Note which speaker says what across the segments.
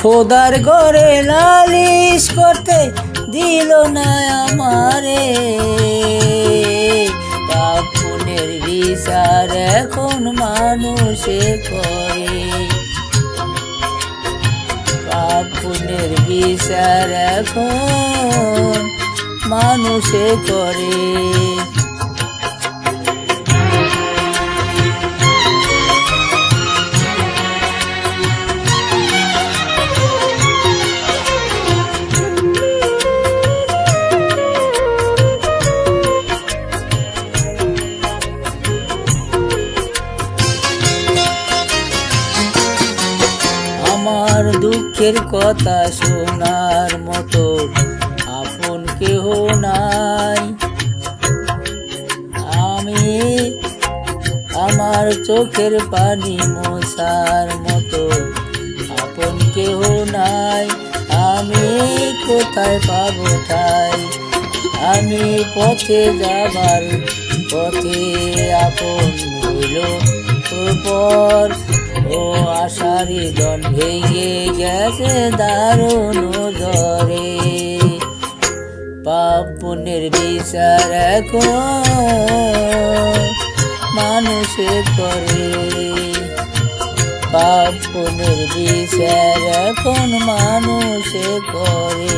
Speaker 1: খোদার ঘরে লালিশ করতে দিল না আমারে, পাপ পুণ্যের বিচার এখন মানুষে করে, পাপ পুণ্যের বিচার এখন মানুষে করে। আমার দুঃখের কথা শোনার মতো আপন কেহ নাই, আমি আমার চোখের পানি মোছার মতো আপন কেহ নাই, আমি কোথায় পাবো ঠাই, আমি পথে যাবার পথে আপন হইল পর, ও আশারি দন ভেঙে গেছে দারুণ জ্বরে, পাপ পুণ্যের বিচার এখন মানুষে করে, পাপ পুণ্যের বিচার এখন মানুষে করে।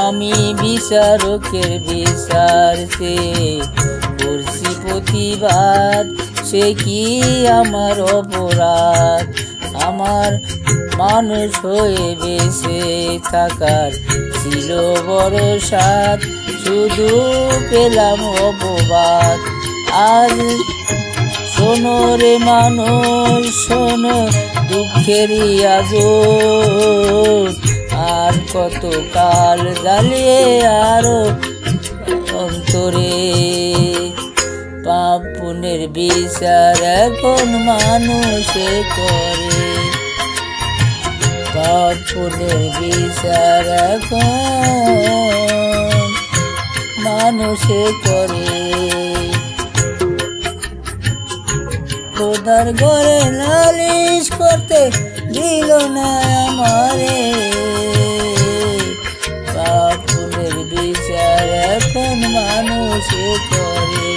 Speaker 1: আমি বিচারকের বিচার সে করছি প্রতিবাদ, সে কি আমার অপরাধ, আমার মানুষ হয়ে বেঁচে থাকার ছিল বড় সাথ, শুধু পেলাম অপবাদ। আজ শোনো রে মানুষ শোনো দুঃখেরই আগুন, আর কত কাল জ্বালিয়ে আরো অন্তরে, পাপ পুণ্যের বিচার এখন মানুষে করে, পাপ পুণ্যের বিচার এখন মানুষে করে। খোদার ঘরে লালিশ করতে দিল না আমারে, পাপ পুণ্যের বিচার এখন মানুষে করে,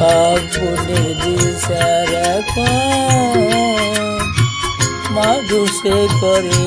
Speaker 1: পাপ পুণ্যের বিচার এখন মানুষে করে।